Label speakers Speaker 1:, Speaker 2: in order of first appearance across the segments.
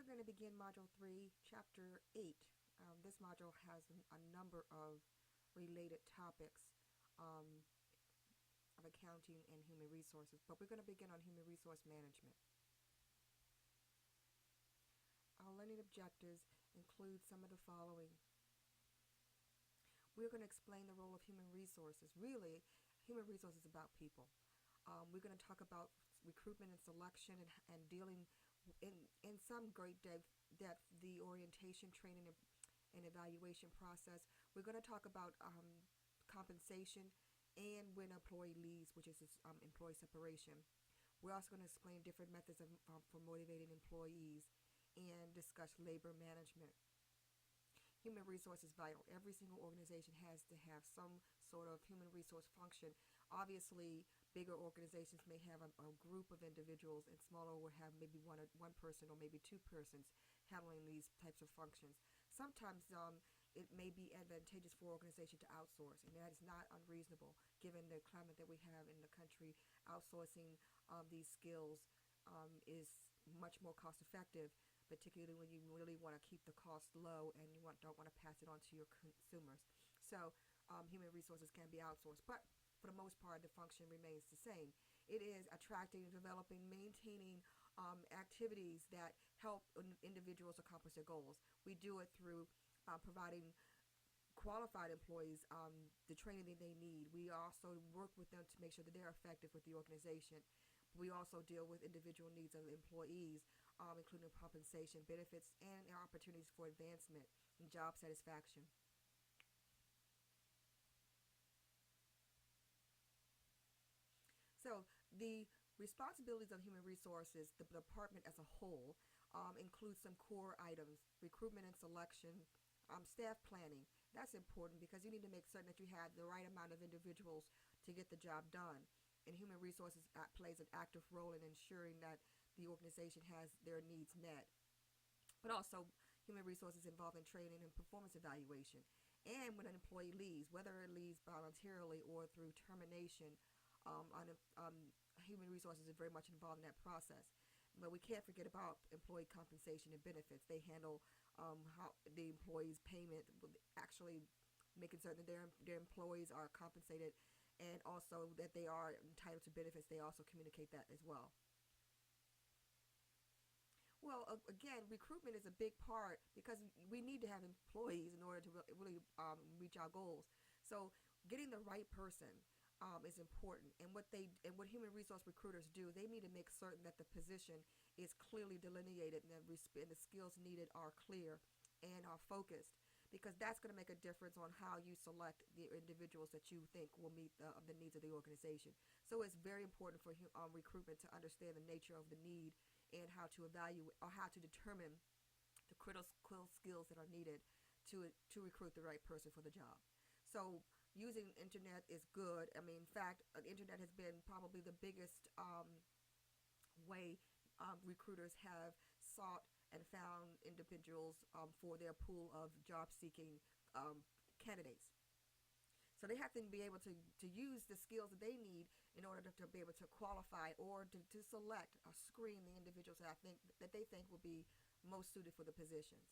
Speaker 1: We're going to begin Module 3, Chapter 8. This module has a number of related topics um, of accounting and human resources, but we're going to begin on human resource management. Our learning objectives include some of the following. We're going to explain the role of human resources. Really, human resources is about people. We're going to talk about recruitment and selection and dealing in some great depth the orientation, training, and evaluation process. We're going to talk about compensation and when an employee leaves, which is employee separation. We're also going to explain different methods for motivating employees and discuss labor management. Human resource is vital. Every single organization has to have some sort of human resource function. Obviously, bigger organizations may have a group of individuals, and smaller will have maybe one person or maybe two persons handling these types of functions. Sometimes it may be advantageous for an organization to outsource, and that is not unreasonable given the climate that we have in the country. Outsourcing these skills is much more cost effective, particularly when you really want to keep the cost low and you don't want to pass it on to your consumers. So human resources can be outsourced, but for the most part, the function remains the same. It is attracting, developing, maintaining activities that help individuals accomplish their goals. We do it through providing qualified employees the training that they need. We also work with them to make sure that they're effective with the organization. We also deal with individual needs of employees, including compensation, benefits, and opportunities for advancement and job satisfaction. So the responsibilities of human resources, the department as a whole, includes some core items: recruitment and selection, staff planning. That's important because you need to make certain that you have the right amount of individuals to get the job done. And human resources plays an active role in ensuring that the organization has their needs met. But also, human resources involved in training and performance evaluation. And when an employee leaves, whether it leaves voluntarily or through termination, human resources is very much involved in that process. But we can't forget about employee compensation and benefits. They handle how the employees' payment, actually making certain that their employees are compensated, and also that they are entitled to benefits. They also communicate that as well. Well, again, recruitment is a big part because we need to have employees in order to really reach our goals. So getting the right person is important, and what human resource recruiters do, they need to make certain that the position is clearly delineated and the skills needed are clear and are focused, because that's going to make a difference on how you select the individuals that you think will meet the needs of the organization. So it's very important for recruitment to understand the nature of the need and how to evaluate or how to determine the critical skills that are needed to recruit the right person for the job. So using internet is good. I mean, in fact, the internet has been probably the biggest way recruiters have sought and found individuals for their pool of job-seeking candidates. So they have to be able to use the skills that they need in order to be able to qualify or to select or screen the individuals that they think will be most suited for the positions.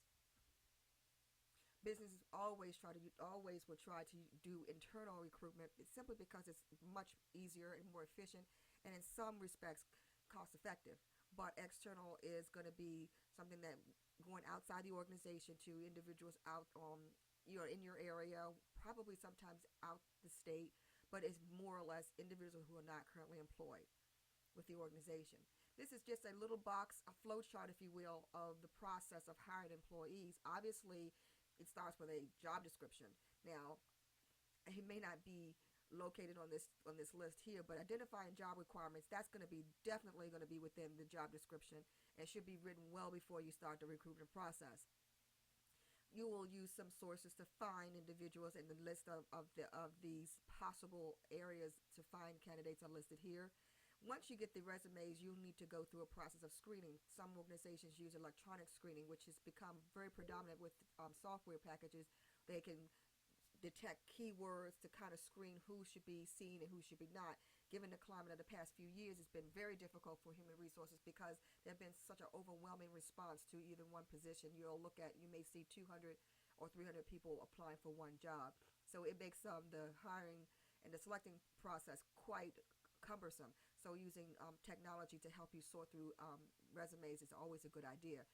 Speaker 1: Businesses always will try to do internal recruitment simply because it's much easier and more efficient, and in some respects cost effective. But external is going to be something that going outside the organization to individuals out in your area, probably sometimes out the state, but it's more or less individuals who are not currently employed with the organization. This is just a little box, a flow chart, if you will, of the process of hiring employees. Obviously, it starts with a job description. Now, it may not be located on this list here, but identifying job requirements, that's going to be definitely going to be within the job description and should be written well before you start the recruitment process. You will use some sources to find individuals, and the list of these possible areas to find candidates are listed here. Once you get the resumes, you'll need to go through a process of screening. Some organizations use electronic screening, which has become very predominant with software packages. They can detect keywords to kind of screen who should be seen and who should be not. given the climate of the past few years, it's been very difficult for human resources because there have been such an overwhelming response to either one position. You may see 200 or 300 people applying for one job. So it makes the hiring and the selecting process quite cumbersome. So using technology to help you sort through resumes is always a good idea.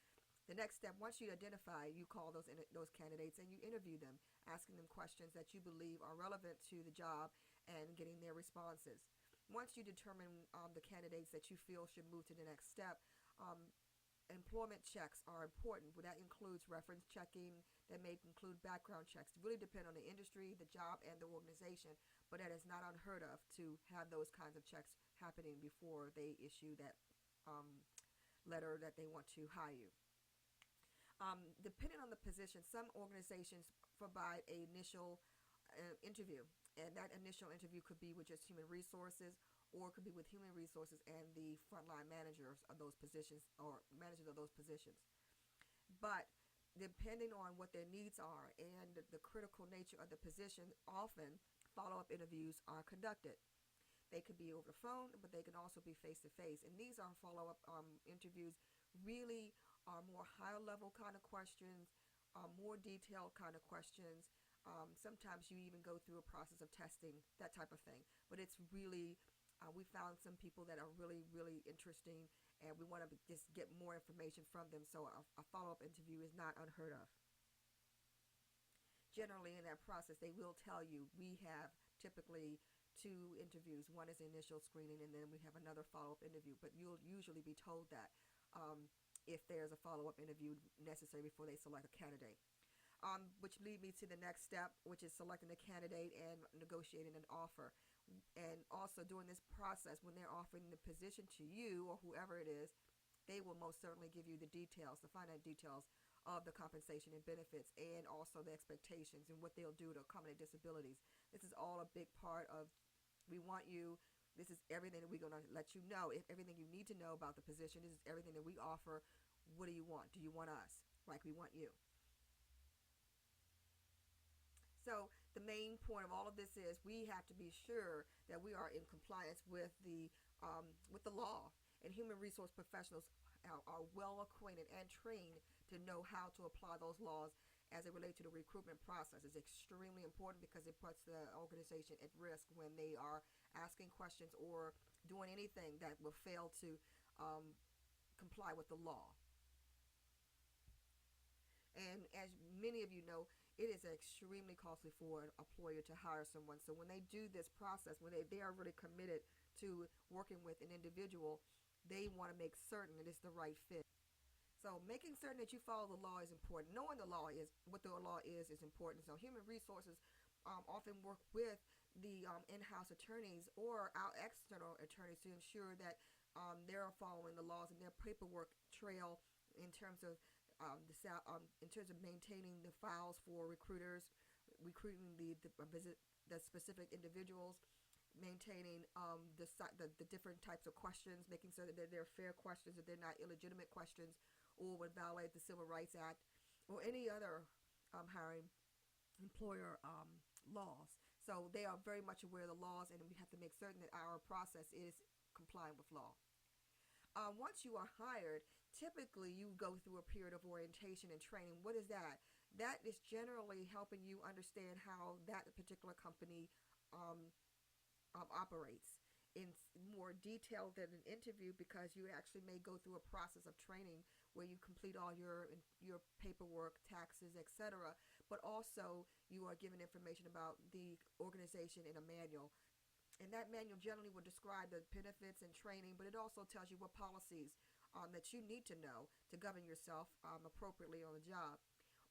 Speaker 1: The next step, once you identify, you call those candidates and you interview them, asking them questions that you believe are relevant to the job and getting their responses. Once you determine the candidates that you feel should move to the next step, um, employment checks are important. Well, that includes reference checking, that may include background checks. It really depend on the industry, the job, and the organization, but that is not unheard of to have those kinds of checks happening before they issue that letter that they want to hire you. Depending on the position, some organizations provide an initial interview, and that initial interview could be with just human resources, or it could be with human resources and the frontline managers of those positions or managers of those positions. But depending on what their needs are and the critical nature of the position, often follow-up interviews are conducted. They could be over the phone, but they can also be face-to-face. And these are follow-up interviews, really are more higher level kind of questions, more detailed kind of questions. Sometimes you even go through a process of testing, that type of thing. But it's really, we found some people that are really, really interesting, and we want to just get more information from them. So a follow-up interview is not unheard of. Generally in that process, they will tell you we have typically two interviews. One is initial screening, and then we have another follow-up interview. But you'll usually be told that if there's a follow-up interview necessary before they select a candidate. Which lead me to the next step, which is selecting a candidate and negotiating an offer. And also during this process, when they're offering the position to you or whoever it is, they will most certainly give you the details, the finite details of the compensation and benefits, and also the expectations and what they'll do to accommodate disabilities. This is all a big part of, we want you, this is everything that we're going to let you know, everything you need to know about the position. This is everything that we offer. What do you want? Do you want us? Like we want you. So the main point of all of this is we have to be sure that we are in compliance with the law, and human resource professionals are well acquainted and trained to know how to apply those laws as it relates to the recruitment process. It's extremely important because it puts the organization at risk when they are asking questions or doing anything that will fail to comply with the law. And as many of you know, it is extremely costly for an employer to hire someone. So when they do this process, when they are really committed to working with an individual, they want to make certain that it's the right fit. So making certain that you follow the law is important. Knowing what the law is important. So human resources often work with the in-house attorneys or our external attorneys to ensure that they're following the laws, and their paperwork trail in terms of in terms of maintaining the files for recruiters, recruiting the specific individuals, maintaining the different types of questions, making sure that they're fair questions, that they're not illegitimate questions or would violate the Civil Rights Act or any other hiring employer laws. So they are very much aware of the laws, and we have to make certain that our process is compliant with law. Once you are hired, typically you go through a period of orientation and training. What is that? That is generally helping you understand how that particular company operates in more detail than an interview, because you actually may go through a process of training where you complete all your paperwork, taxes, etc. But also you are given information about the organization in a manual. And that manual generally will describe the benefits and training, but it also tells you what policies that you need to know to govern yourself appropriately on the job.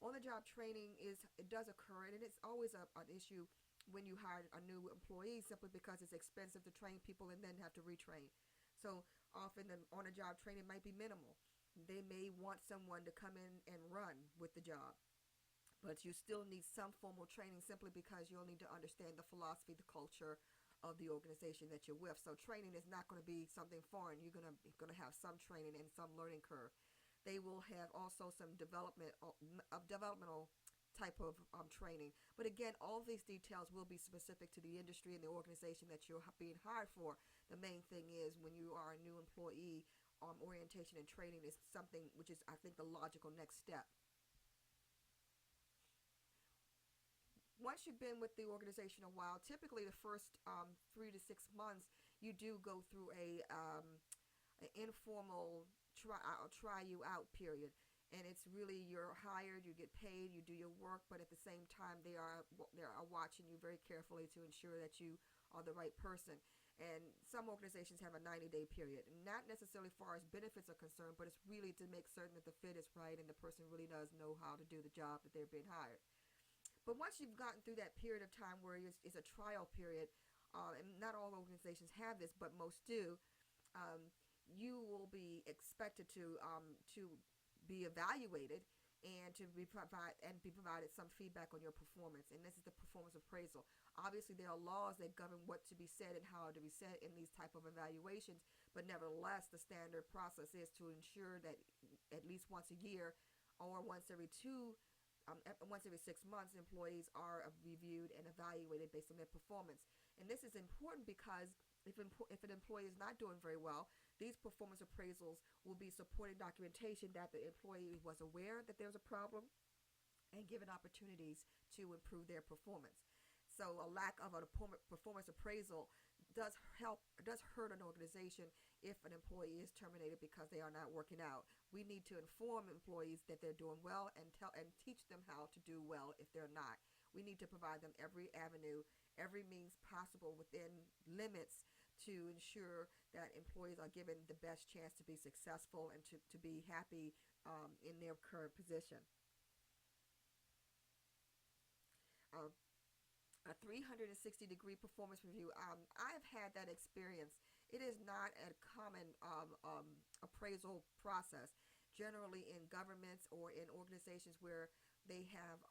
Speaker 1: On-the-job training does occur, and it's always an issue when you hire a new employee, simply because it's expensive to train people and then have to retrain. So often the on-the-job training might be minimal. They may want someone to come in and run with the job, but you still need some formal training, simply because you'll need to understand the philosophy, the culture of the organization that you're with. So training is not going to be something foreign. You're going to have some training and some learning curve. They will have also some developmental type of training. But again, all of these details will be specific to the industry and the organization that you're being hired for. The main thing is when you are a new employee, orientation and training is something which is, I think, the logical next step. Once you've been with the organization a while, typically the first 3 to 6 months, you do go through an informal try you out period, and it's really you're hired, you get paid, you do your work, but at the same time they are watching you very carefully to ensure that you are the right person. And some organizations have a 90-day period, not necessarily far as benefits are concerned, but it's really to make certain that the fit is right and the person really does know how to do the job that they're being hired. But once you've gotten through that period of time where it's a trial period, and not all organizations have this, but most do, um, you will be expected to be evaluated and to be provided some feedback on your performance. And this is the performance appraisal. Obviously, there are laws that govern what to be said and how to be said in these type of evaluations, but nevertheless, the standard process is to ensure that at least once a year or once every 6 months, employees are reviewed and evaluated based on their performance. And this is important because if an employee is not doing very well, these performance appraisals will be supporting documentation that the employee was aware that there's a problem and given opportunities to improve their performance. So a lack of a performance appraisal does hurt an organization if an employee is terminated because they are not working out. We need to inform employees that they're doing well and teach them how to do well if they're not. We need to provide them every avenue, every means possible within limits to ensure that employees are given the best chance to be successful and to be happy in their current position. Uh, a 360-degree performance review. I've had that experience. It is not a common appraisal process. Generally, in governments or in organizations where they have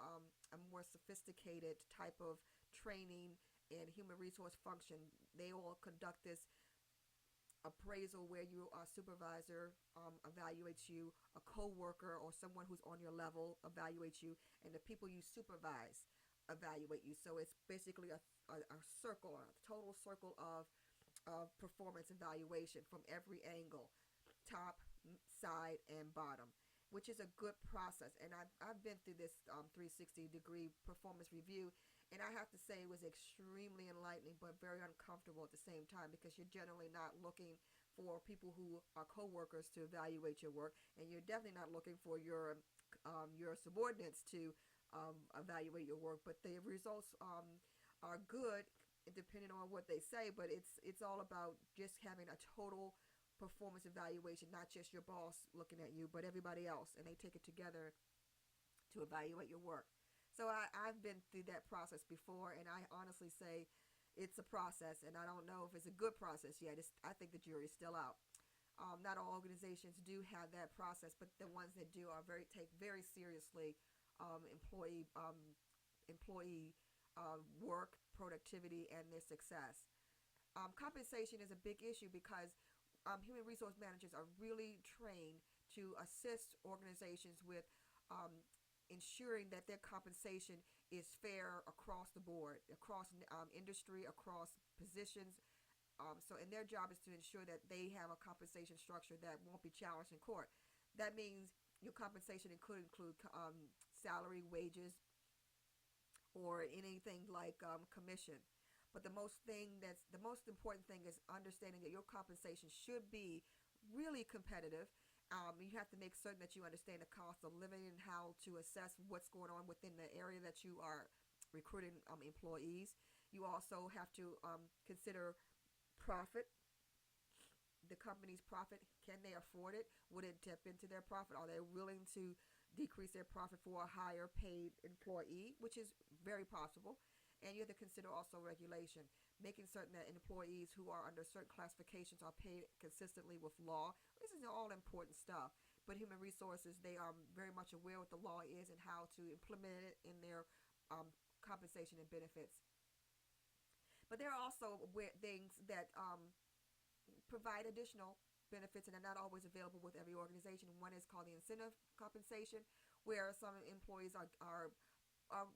Speaker 1: a more sophisticated type of training and human resource function, they will conduct this appraisal where your supervisor evaluates you, a co-worker or someone who's on your level evaluates you, and the people you supervise evaluate you. So it's basically a circle, a total circle of performance evaluation from every angle, top, side, and bottom, which is a good process. And I've been through this 360-degree performance review, and I have to say it was extremely enlightening but very uncomfortable at the same time, because you're generally not looking for people who are co-workers to evaluate your work, and you're definitely not looking for your subordinates to evaluate your work. But the results are good depending on what they say, but it's all about just having a total performance evaluation, not just your boss looking at you, but everybody else, and they take it together to evaluate your work. So I've been through that process before, and I honestly say it's a process, and I don't know if it's a good process yet. I think the jury's still out. Not all organizations do have that process, but the ones that do take very seriously employee work, productivity, and their success. Compensation is a big issue because human resource managers are really trained to assist organizations with ensuring that their compensation is fair across the board, across industry, across positions. And their job is to ensure that they have a compensation structure that won't be challenged in court. That means your compensation could include salary, wages, or anything like commission. But the most important thing is understanding that your compensation should be really competitive. You have to make certain that you understand the cost of living and how to assess what's going on within the area that you are recruiting employees. You also have to consider profit. The company's profit, can they afford it? Would it dip into their profit? Are they willing to decrease their profit for a higher paid employee, which is very possible? And you have to consider also regulation, making certain that employees who are under certain classifications are paid consistently with law. This is all important stuff. But human resources, they are very much aware what the law is and how to implement it in their compensation and benefits. But there are also things that provide additional benefits and are not always available with every organization. One is called the incentive compensation, where some employees are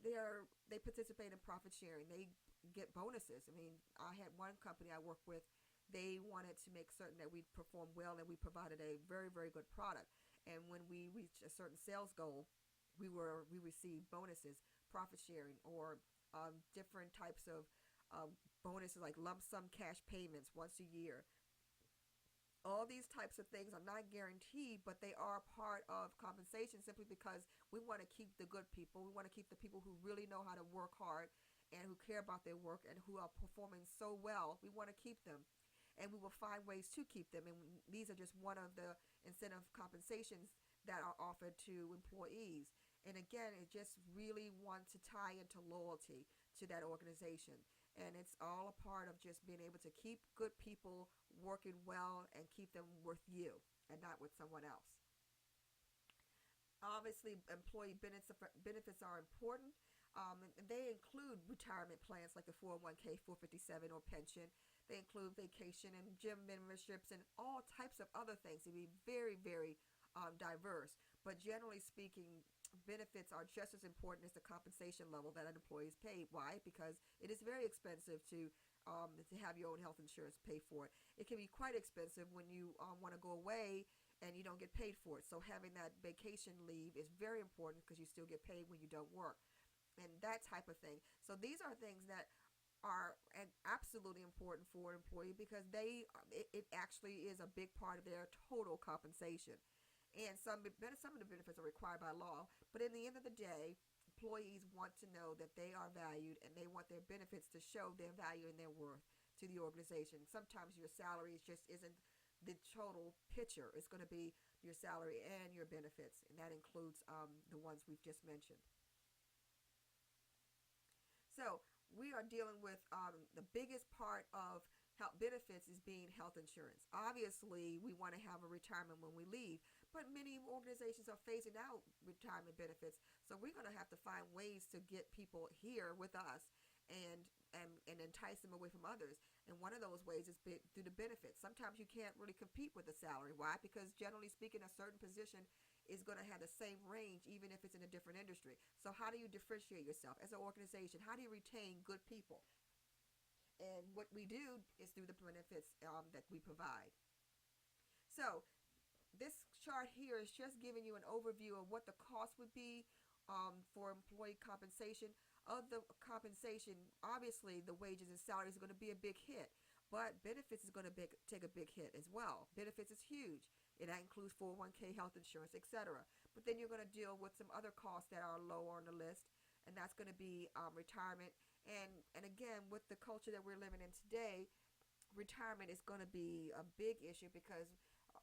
Speaker 1: they participate in profit sharing. They get bonuses. I mean, I had one company I worked with. They wanted to make certain that we performed well and we provided a very, very good product. And when we reached a certain sales goal, we received bonuses, profit sharing, or different types of bonuses like lump sum cash payments once a year. All these types of things are not guaranteed, but they are part of compensation simply because we want to keep the good people. We want to keep the people who really know how to work hard and who care about their work and who are performing so well. We want to keep them. And we will find ways to keep them. And these are just one of the incentive compensations that are offered to employees. And again, it just really wants to tie into loyalty to that organization. And it's all a part of just being able to keep good people working well and keep them with you and not with someone else. Obviously, employee benefits are important. And they include retirement plans like the 401k, 457, or pension. They include vacation and gym memberships and all types of other things. They be very, very diverse. But generally speaking, benefits are just as important as the compensation level that an employee is paid. Why? Because it is very expensive to have your own health insurance pay for it. It can be quite expensive when you want to go away and you don't get paid for it. So having that vacation leave is very important because you still get paid when you don't work and that type of thing. So these are things that are absolutely important for an employee because it actually is a big part of their total compensation. And some of the benefits are required by law, but in the end of the day, employees want to know that they are valued and they want their benefits to show their value and their worth to the organization. Sometimes your salary just isn't the total picture. It's going to be your salary and your benefits, and that includes the ones we've just mentioned. So we are dealing with the biggest part of health benefits is being health insurance. Obviously, we want to have a retirement when we leave, but many organizations are phasing out retirement benefits. So we're going to have to find ways to get people here with us and entice them away from others. And one of those ways is through the benefits. Sometimes you can't really compete with the salary. Why? Because generally speaking, a certain position is going to have the same range even if it's in a different industry. So how do you differentiate yourself as an organization? How do you retain good people? And what we do is through the benefits that we provide. So this chart here is just giving you an overview of what the cost would be for employee compensation. Of the compensation, obviously the wages and salaries are going to be a big hit, but benefits is going to take a big hit as well. Benefits is huge. That includes 401k, health insurance, etc. But then you're going to deal with some other costs that are lower on the list, and that's going to be retirement. And again, with the culture that we're living in today, retirement is going to be a big issue because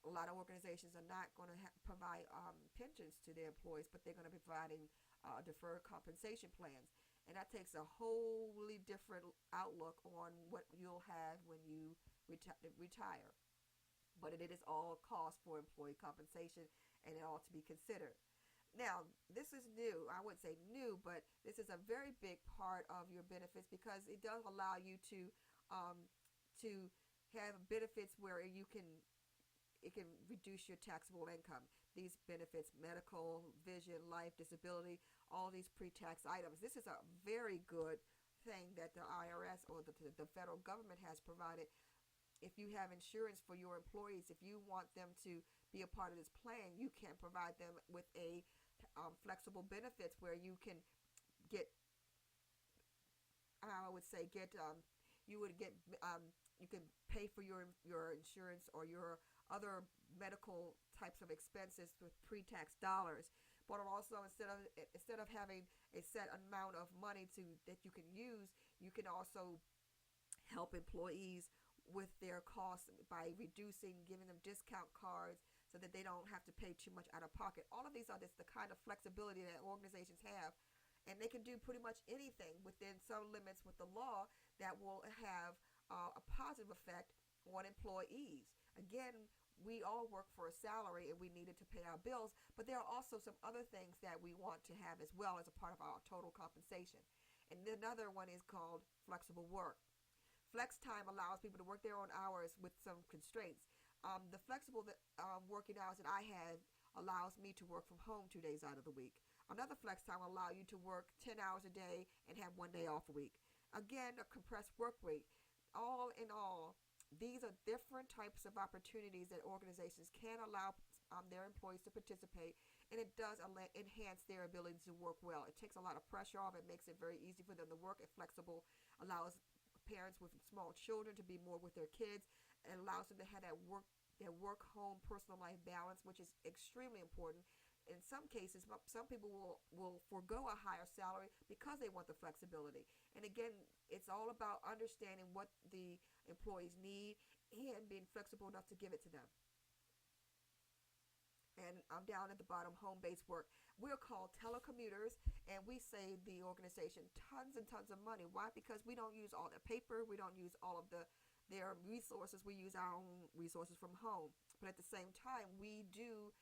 Speaker 1: a lot of organizations are not going to provide pensions to their employees, but they're going to be providing deferred compensation plans. And that takes a wholly different outlook on what you'll have when you retire. But it is all cost for employee compensation, and it ought to be considered. Now, this is new. I wouldn't say new, but this is a very big part of your benefits because it does allow you to have benefits where it can reduce your taxable income. These benefits, medical, vision, life, disability, all these pre-tax items. This is a very good thing that the IRS or the federal government has provided. If you have insurance for your employees, if you want them to be a part of this plan, you can provide them with a flexible benefits where you can get, I would say, you can pay for your insurance or your other medical types of expenses with pre-tax dollars. But also instead of having a set amount of money that you can use, you can also help employees with their costs by giving them discount cards so that they don't have to pay too much out of pocket. All of these are just the kind of flexibility that organizations have, and they can do pretty much anything within some limits with the law that will have a positive effect on employees. Again, we all work for a salary and we need it to pay our bills, but there are also some other things that we want to have as well as a part of our total compensation. And another one is called flexible work. Flex time allows people to work their own hours with some constraints. The flexible working hours that I have allows me to work from home 2 days out of the week. Another flex time will allow you to work 10 hours a day and have 1 day off a week. Again, a compressed work week. All in all, these are different types of opportunities that organizations can allow their employees to participate, and it does enhance their ability to work well. It takes a lot of pressure off. It makes it very easy for them to work. It flexible, allows parents with small children to be more with their kids, and allows them to have that work home personal life balance, which is extremely important. In some cases, some people will forego a higher salary because they want the flexibility. And again, it's all about understanding what the employees need and being flexible enough to give it to them. And I'm down at the bottom, home-based work. We're called telecommuters, and we save the organization tons and tons of money. Why? Because we don't use all their paper, we don't use all of their resources. We use our own resources from home. But at the same time, we do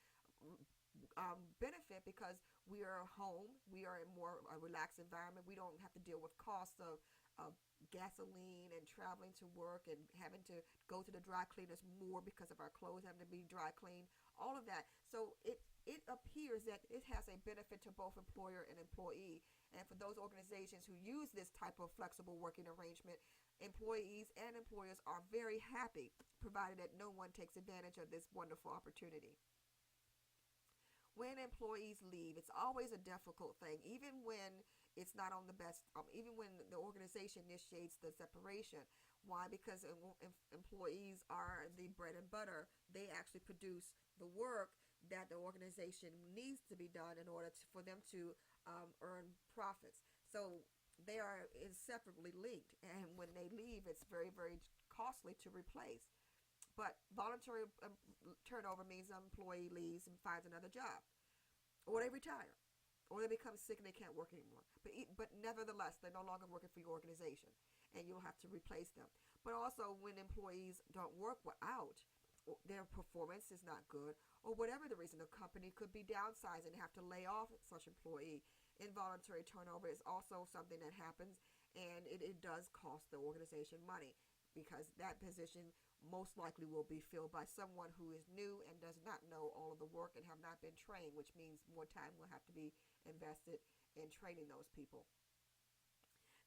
Speaker 1: benefit because we are home. We are in more a relaxed environment. We don't have to deal with costs of gasoline and traveling to work and having to go to the dry cleaners more because of our clothes having to be dry cleaned. All of that. So it appears that it has a benefit to both employer and employee. And for those organizations who use this type of flexible working arrangement, employees and employers are very happy, provided that no one takes advantage of this wonderful opportunity. When employees leave, it's always a difficult thing, even when it's not on the best, even when the organization initiates the separation. Why? Because employees are the bread and butter. They actually produce the work that the organization needs to be done in order for them to earn profits. So they are inseparably linked. And when they leave, it's very, very costly to replace. But voluntary turnover means an employee leaves and finds another job, or they retire, or they become sick and they can't work anymore. But nevertheless, they're no longer working for your organization, and you'll have to replace them. But also, when employees don't work out, their performance is not good, or whatever the reason, the company could be downsizing and have to lay off such employee. Involuntary turnover is also something that happens, and it does cost the organization money, because that position most likely will be filled by someone who is new and does not know all of the work and have not been trained, which means more time will have to be invested in training those people.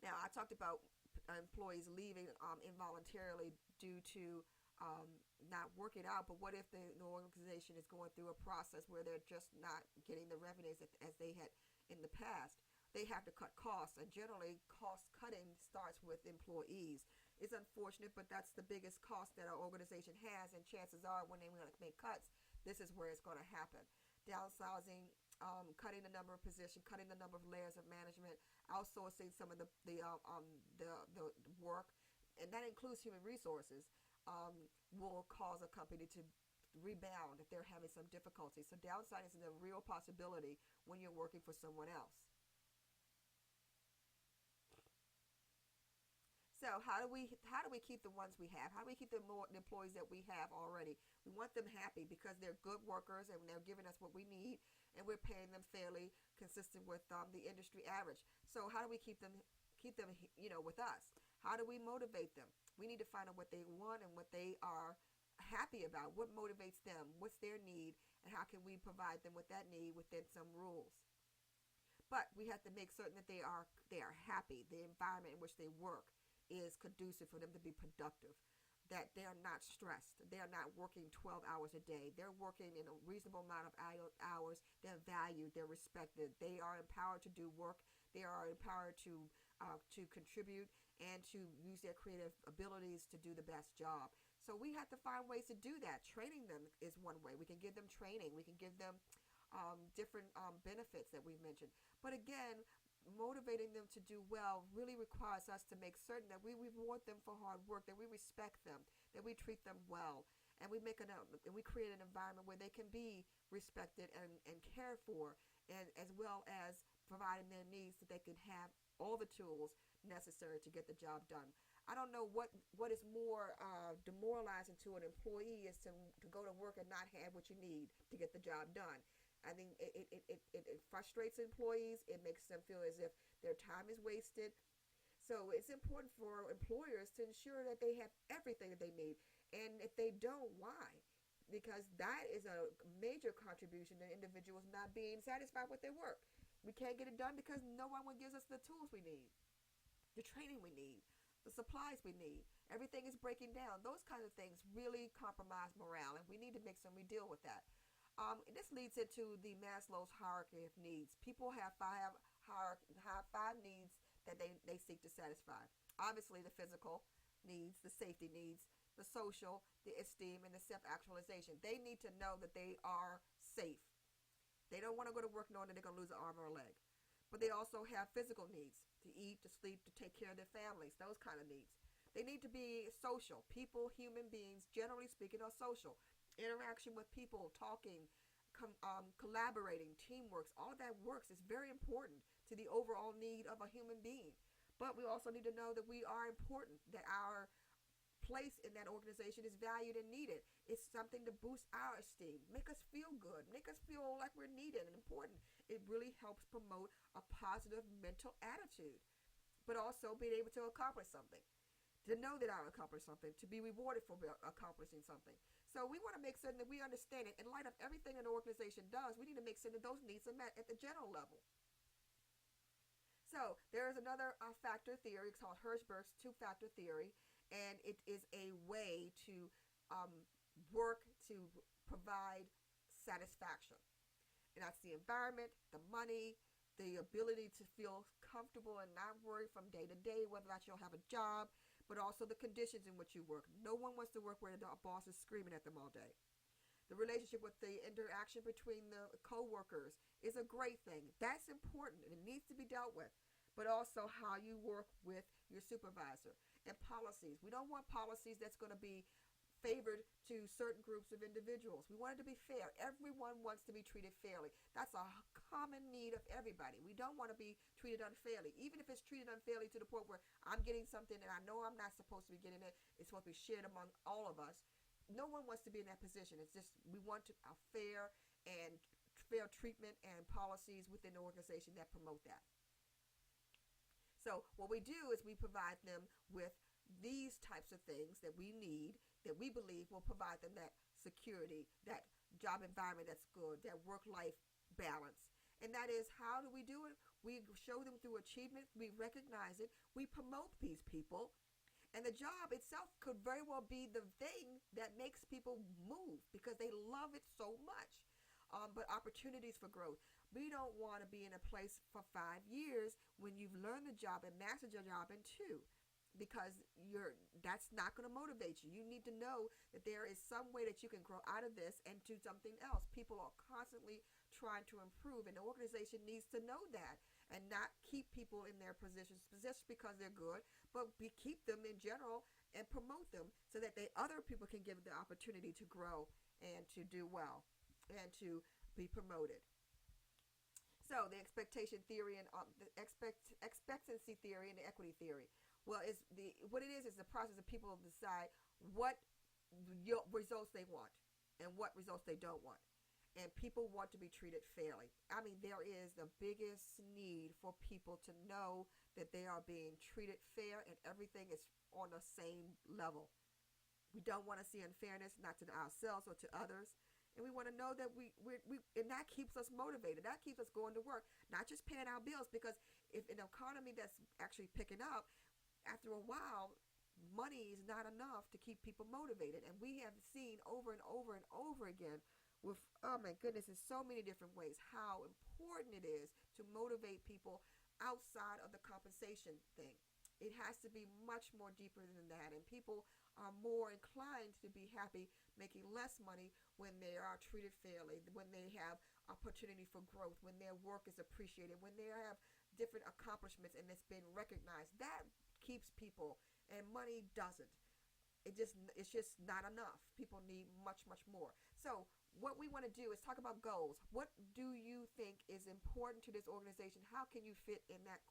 Speaker 1: Now, I talked about employees leaving involuntarily due to not working out, but what if the organization is going through a process where they're just not getting the revenues as they had in the past? They have to cut costs, and generally cost cutting starts with employees. It's unfortunate, but that's the biggest cost that our organization has, and chances are when they want to make cuts, this is where it's going to happen. Downsizing, cutting the number of positions, cutting the number of layers of management, outsourcing some of the work, and that includes human resources, will cause a company to rebound if they're having some difficulty. So downsizing is a real possibility when you're working for someone else. So how do we keep the ones we have? How do we keep the employees that we have already? We want them happy because they're good workers and they're giving us what we need, and we're paying them fairly, consistent with the industry average. So how do we keep them with us? How do we motivate them? We need to find out what they want and what they are happy about. What motivates them? What's their need? And how can we provide them with that need within some rules? But we have to make certain that they are happy. The environment in which they work is conducive for them to be productive, that they are not stressed, they are not working 12 hours a day, they're working in a reasonable amount of hours, they're valued, they're respected, they are empowered to do work, they are empowered to contribute and to use their creative abilities to do the best job. So we have to find ways to do that. Training them is one way. We can give them training, we can give them different benefits that we've mentioned. But again, motivating them to do well really requires us to make certain that we reward them for hard work, that we respect them, that we treat them well, and we create an environment where they can be respected and cared for, and as well as providing their needs so they can have all the tools necessary to get the job done. I don't know what is more demoralizing to an employee is to go to work and not have what you need to get the job done. I think it frustrates employees. It makes them feel as if their time is wasted. So it's important for employers to ensure that they have everything that they need. And if they don't, why? Because that is a major contribution to individuals not being satisfied with their work. We can't get it done because no one gives us the tools we need, the training we need, the supplies we need. Everything is breaking down. Those kind of things really compromise morale, and we need to make sure we deal with that. This leads into the Maslow's hierarchy of needs. People have five needs that they seek to satisfy. Obviously, the physical needs, the safety needs, the social, the esteem, and the self-actualization. They need to know that they are safe. They don't want to go to work knowing that they're going to lose an arm or a leg. But they also have physical needs, to eat, to sleep, to take care of their families, those kind of needs. They need to be social. People, human beings, generally speaking, are social. Interaction with people, talking, collaborating, teamwork, all of that works is very important to the overall need of a human being. But we also need to know that we are important, that our place in that organization is valued and needed. It's something to boost our esteem, make us feel good, make us feel like we're needed and important. It really helps promote a positive mental attitude, but also being able to accomplish something, to know that I accomplished something, to be rewarded for accomplishing something. So we want to make certain that we understand it. In light of everything an organization does, we need to make certain that those needs are met at the general level. So there is another factor theory called Hertzberg's two-factor theory, and it is a way to um, work to provide satisfaction. And that's the environment, the money, the ability to feel comfortable and not worry from day to day whether or not you'll have a job, but also the conditions in which you work. No one wants to work where the boss is screaming at them all day. The relationship with the interaction between the co-workers is a great thing. That's important and it needs to be dealt with. But also how you work with your supervisor. And policies. We don't want policies that's going to be favored to certain groups of individuals. We want it to be fair. Everyone wants to be treated fairly. That's a common need of everybody. We don't want to be treated unfairly. Even if it's treated unfairly to the point where I'm getting something and I know I'm not supposed to be getting it, it's supposed to be shared among all of us. No one wants to be in that position. It's just we want a fair and fair treatment and policies within the organization that promote that. So what we do is we provide them with these types of things that we need, that we believe will provide them that security, that job environment that's good, that work-life balance. And that is, how do we do it? We show them through achievement. We recognize it. We promote these people. And the job itself could very well be the thing that makes people move because they love it so much. But opportunities for growth. We don't want to be in a place for 5 years when you've learned the job and mastered your job in 2, because that's not going to motivate you. You need to know that there is some way that you can grow out of this and do something else. People are constantly trying to improve, and the organization needs to know that and not keep people in their positions just because they're good, but keep them in general and promote them so that other people can give the opportunity to grow and to do well and to be promoted. So the expectation theory and the expectancy theory and the equity theory. Well, what it is the process of people decide what results they want and what results they don't want. And people want to be treated fairly. I mean, there is the biggest need for people to know that they are being treated fair and everything is on the same level. We don't want to see unfairness, not to ourselves or to others. And we want to know that we and that keeps us motivated. That keeps us going to work, not just paying our bills. Because if an economy that's actually picking up, after a while, money is not enough to keep people motivated. And we have seen over and over and over again with, oh my goodness, in so many different ways, how important it is to motivate people outside of the compensation thing. It has to be much more deeper than that. And people are more inclined to be happy making less money when they are treated fairly, when they have opportunity for growth, when their work is appreciated, when they have different accomplishments and it's been recognized. That keeps people, and money doesn't. It's just not enough. People need much, much more. So what we want to do is talk about goals. What do you think is important to this organization? How can you fit in that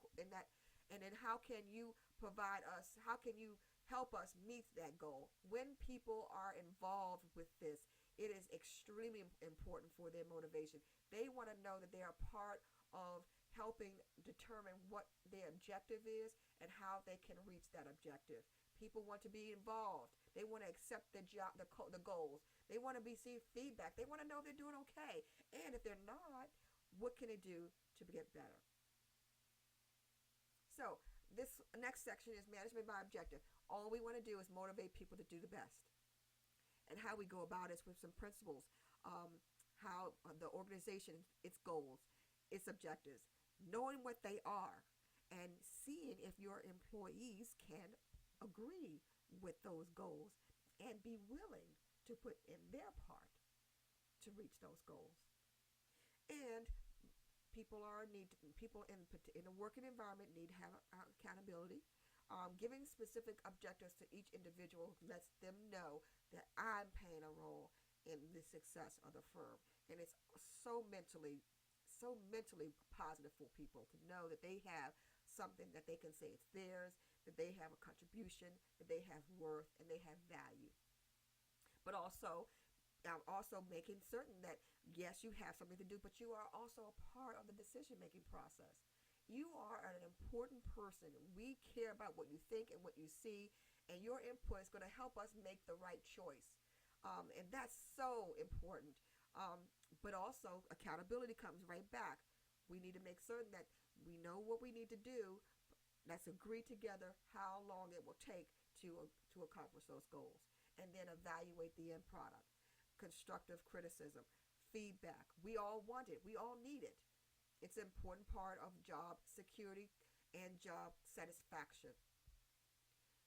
Speaker 1: and then how can you provide us, how can you help us meet that goal? When people are involved with this, it is extremely important for their motivation. They want to know that they are part of helping determine what their objective is and how they can reach that objective. People want to be involved. They want to accept the goals. They want to see feedback. They want to know they're doing okay. And if they're not, What can they do to get better? So this next section is management by objective. All we want to do is motivate people to do the best. And how we go about it with some principles. How the organization, its goals, its objectives, knowing what they are, and seeing if your employees can agree with those goals and be willing to put in their part to reach those goals. And people in a working environment need to have accountability. Giving specific objectives to each individual lets them know that I'm playing a role in the success of the firm, and it's so mentally positive for people to know that they have something that they can say it's theirs, that they have a contribution, that they have worth, and they have value. But also making certain that yes, you have something to do, but you are also a part of the decision making process. You are an important person. We care about what you think and what you see, and your input is going to help us make the right choice. And that's so important. But also, accountability comes right back. We need to make certain that we know what we need to do. Let's agree together how long it will take to accomplish those goals, and then evaluate the end product. Constructive criticism, feedback. We all want it. We all need it. It's an important part of job security and job satisfaction.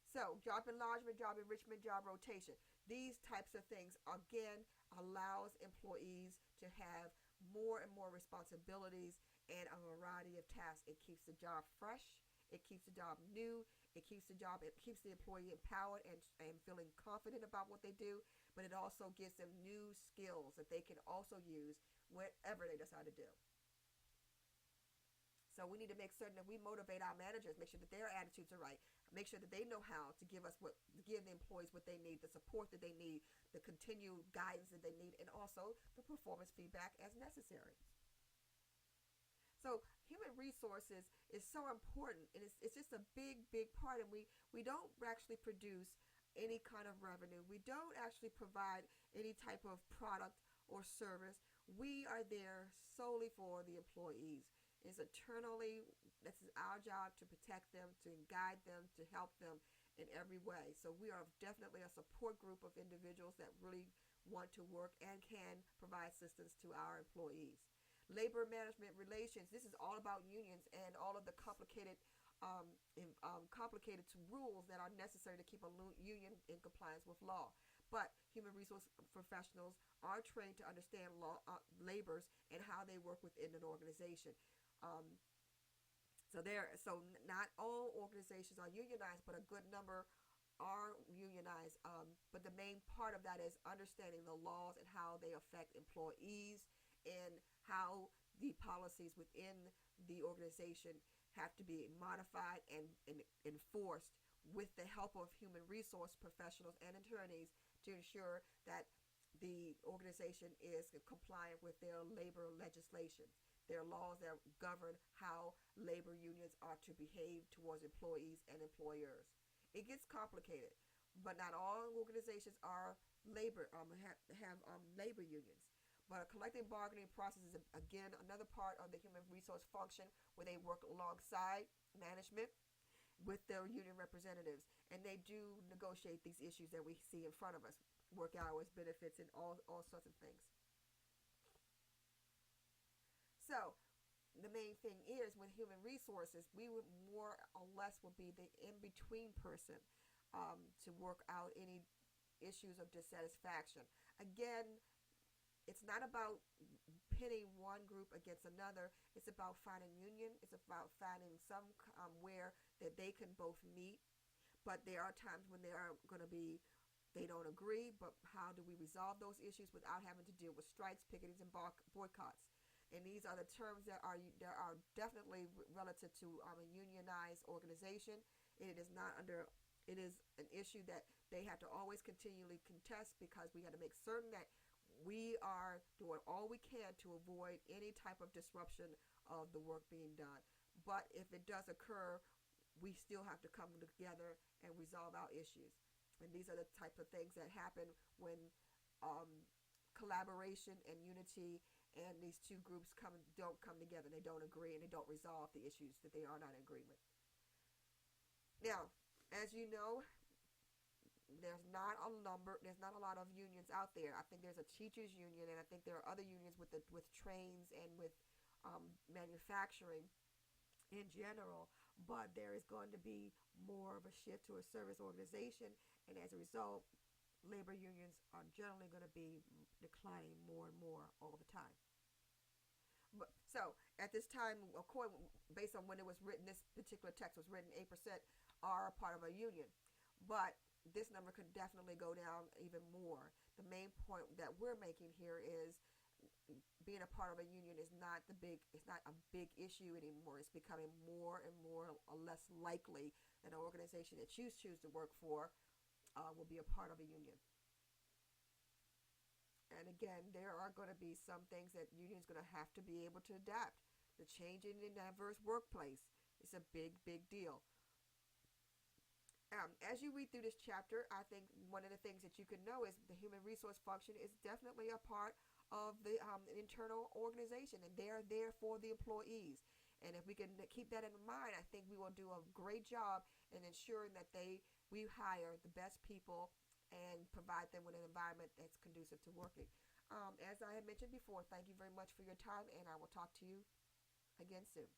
Speaker 1: So, job enlargement, job enrichment, job rotation. These types of things, again, allows employees to have more and more responsibilities and a variety of tasks. It keeps the job fresh. It keeps the job new. It keeps the employee empowered and feeling confident about what they do. But it also gives them new skills that they can also use wherever they decide to do. So we need to make certain that we motivate our managers, make sure that their attitudes are right, make sure that they know how to give the employees what they need, the support that they need, the continued guidance that they need, and also the performance feedback as necessary. So human resources is so important, and it's just a big part, and we don't actually produce any kind of revenue. We don't actually provide any type of product or service. We are there solely for the employees. This is our job to protect them, to guide them, to help them in every way. So we are definitely a support group of individuals that really want to work and can provide assistance to our employees. Labor management relations. This is all about unions and all of the complicated rules that are necessary to keep a union in compliance with law. But human resource professionals are trained to understand labors and how they work within an organization. So not all organizations are unionized, but a good number are unionized. But the main part of that is understanding the laws and how they affect employees, and how the policies within the organization have to be modified and enforced with the help of human resource professionals and attorneys to ensure that the organization is compliant with their labor legislation. There are laws that govern how labor unions are to behave towards employees and employers. It gets complicated, but not all organizations are have labor unions. But a collective bargaining process is, again, another part of the human resource function where they work alongside management with their union representatives. And they do negotiate these issues that we see in front of us, work hours, benefits, and all sorts of things. So the main thing is, with human resources, we would more or less will be the in-between person to work out any issues of dissatisfaction. Again, it's not about pitting one group against another. It's about finding union. It's about finding some where that they can both meet. But there are times when they don't agree. But how do we resolve those issues without having to deal with strikes, picketings, and boycotts? And these are the terms that are definitely relative to a unionized organization. It is not under. It is an issue that they have to always continually contest, because we got to make certain that we are doing all we can to avoid any type of disruption of the work being done. But if it does occur, we still have to come together and resolve our issues. And these are the types of things that happen when collaboration and unity and these two groups don't come together. They don't agree, and they don't resolve the issues that they are not in agreement. Now, as you know, there's not a lot of unions out there. I think there's a teachers union, and I think there are other unions with trains and with manufacturing in general, but there is going to be more of a shift to a service organization, and as a result, labor unions are generally going to be declining more and more all the time. But so at this time, according based on when it was written, this particular text was written. 8% are a part of a union, but this number could definitely go down even more. The main point that we're making here is being a part of a union is not the big it's not a big issue anymore. It's becoming more and more less likely that an organization that you choose to work for will be a part of a union. And again, there are going to be some things that unions going to have to be able to adapt. The changing and diverse workplace is a big deal. As you read through this chapter, I think one of the things that you can know is the human resource function is definitely a part of the internal organization, and they're there for the employees. And if we can keep that in mind, I think we will do a great job in ensuring that we hire the best people and provide them with an environment that's conducive to working. As I had mentioned before, thank you very much for your time, and I will talk to you again soon.